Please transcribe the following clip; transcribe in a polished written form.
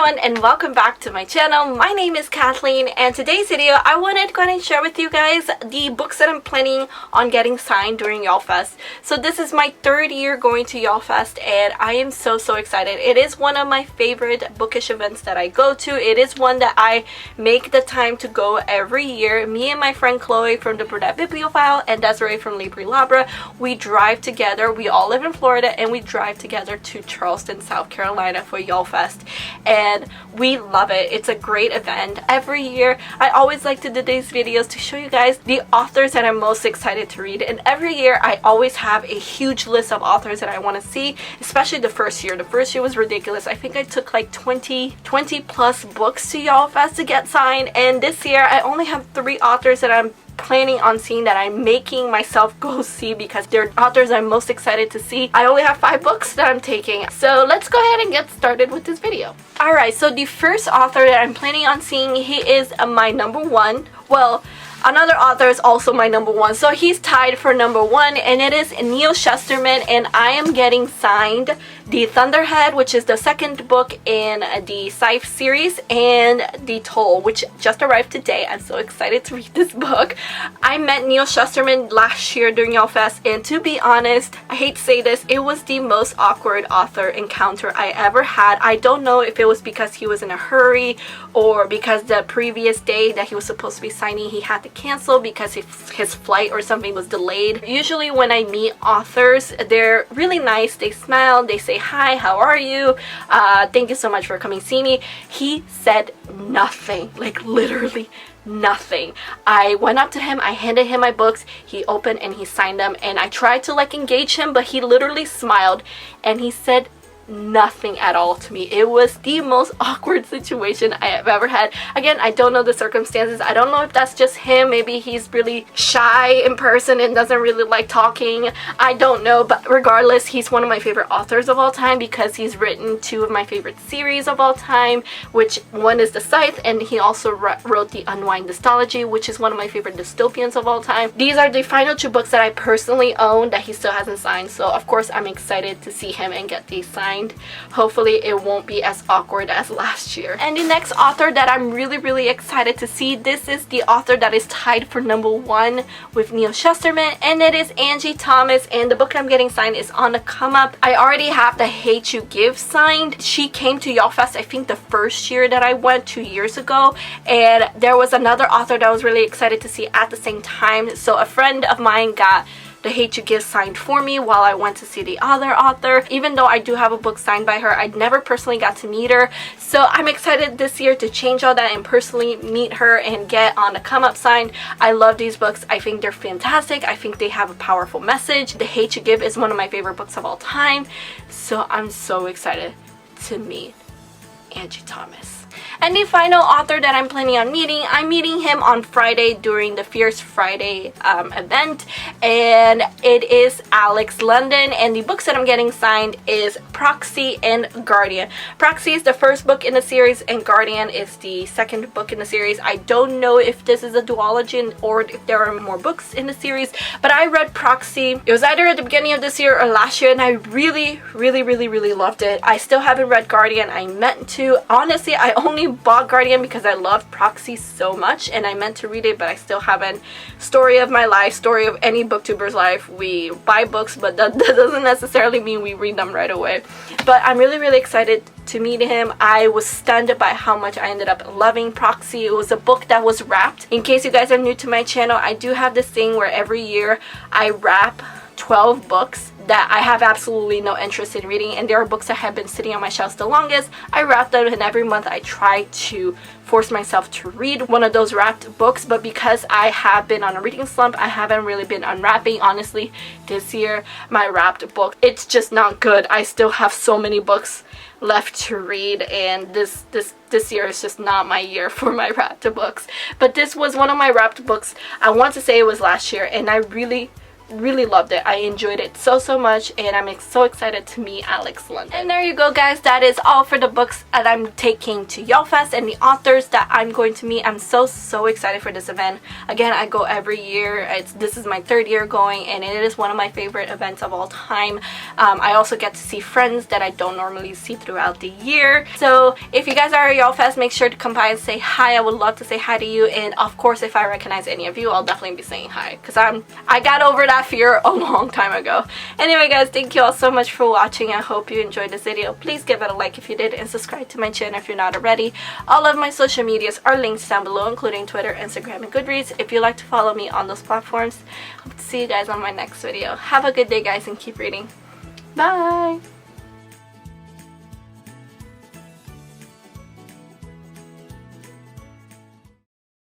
everyone, and welcome back to my channel. My name is Kathleen, and today's video I wanted to go ahead and share with you guys the books that I'm planning on getting signed during Yallfest. So this is my third year going to Yallfest, and I am so excited. It is one of my favorite bookish events that I go to. It is one that I make the time to go every year. Me and my friend Chloe from the Brunette Bibliophile and Desirai from LibriLabra, we drive together. We all live in Florida, and we drive together to Charleston, South Carolina for Yallfest, and we love it. It's a great event. Every year I always like to do these videos to show you guys the authors that I'm most excited to read, and every year I always have a huge list of authors that I want to see, especially the first year. The first year was ridiculous. I think I took like 20 plus books to Yallfest to get signed, and this year I only have 3 authors that I'm planning on seeing, that I'm making myself go see because they're authors I'm most excited to see. I only have 5 books that I'm taking, so let's go ahead and get started with this video. Alright, so the first author that I'm planning on seeing, he is my number 1. Well, another author is also my number 1, so he's tied for number 1, and it is Neal Shusterman, and I am getting signed the Thunderhead, which is the second book in the Scythe series, and the Toll, which just arrived today. I'm so excited to read this book. I met Neal Shusterman last year during Yallfest, and to be honest, I hate to say this, it was the most awkward author encounter I ever had. I don't know if it was because he was in a hurry or because the previous day that he was supposed to be signing he had to cancel because his flight or something was delayed. Usually when I meet authors, they're really nice. They smile, they say hi, how are you, thank you so much for coming see me. He said nothing, like literally nothing. I went up to him, I handed him my books, he opened and he signed them, and I tried to like engage him, but he literally smiled and he said nothing at all to me. It was the most awkward situation I have ever had. Again, I don't know the circumstances. I don't know if that's just him. Maybe he's really shy in person and doesn't really like talking. I don't know, but regardless, he's one of my favorite authors of all time because he's written 2 of my favorite series of all time, which one is The Scythe, and he also wrote the Unwind Dystology, which is one of my favorite dystopians of all time. These are the final 2 books that I personally own that he still hasn't signed, so of course I'm excited to see him and get these signed. Hopefully it won't be as awkward as last year. And the next author that I'm really excited to see, this is the author that is tied for number 1 with Neal Shusterman, and it is Angie Thomas, and the book I'm getting signed is on the come up. I already have The Hate You Give signed. She came to Yallfest I think the first year that I went 2 years ago, and there was another author that I was really excited to see at the same time, so a friend of mine got The Hate You Give signed for me while I went to see the other author. Even though I do have a book signed by her, I never personally got to meet her, so I'm excited this year to change all that and personally meet her and get On the Come Up signed. I love these books. I think they're fantastic. I think they have a powerful message. The Hate You Give is one of my favorite books of all time, so I'm so excited to meet Angie Thomas. And the final author that I'm planning on meeting, I'm meeting him on Friday during the Fierce Friday event, and it is Alex London, and the books that I'm getting signed is Proxy and Guardian. Proxy is the first book in the series, and Guardian is the second book in the series. I don't know if this is a duology or if there are more books in the series, but I read Proxy. It was either at the beginning of this year or last year, and I really loved it. I still haven't read Guardian. I meant to. Honestly, I only bought Guardian because I loved Proxy so much, and I meant to read it, but I still haven't. Story of my life, story of any booktuber's life. We buy books, but that doesn't necessarily mean we read them right away. But I'm really excited to meet him. I was stunned by how much I ended up loving Proxy. It was a book that was wrapped. In case you guys are new to my channel, I do have this thing where every year I wrap 12 books that I have absolutely no interest in reading, and there are books that have been sitting on my shelves the longest. I wrap them, and every month I try to force myself to read one of those wrapped books, but because I have been on a reading slump, I haven't really been unwrapping. Honestly, this year my wrapped book, it's just not good. I still have so many books left to read, and this year is just not my year for my wrapped books. But this was one of my wrapped books. I want to say it was last year, and I really really loved it. I enjoyed it so much, and I'm so excited to meet Alex London. And there you go, guys. That is all for the books that I'm taking to Yallfest and the authors that I'm going to meet. I'm so excited for this event. Again, I go every year. This is my 3rd year going, and it is one of my favorite events of all time. I also get to see friends that I don't normally see throughout the year. So if you guys are at Yallfest, make sure to come by and say hi. I would love to say hi to you, and of course, if I recognize any of you, I'll definitely be saying hi, because I got over that fear a long time ago. Anyway, guys, thank you all so much for watching. I hope you enjoyed this video. Please give it a like if you did, and subscribe to my channel if you're not already. All of my social medias are linked down below, including Twitter, Instagram, and Goodreads, if you'd like to follow me on those platforms. Hope to see you guys on my next video. Have a good day, guys, and keep reading. Bye!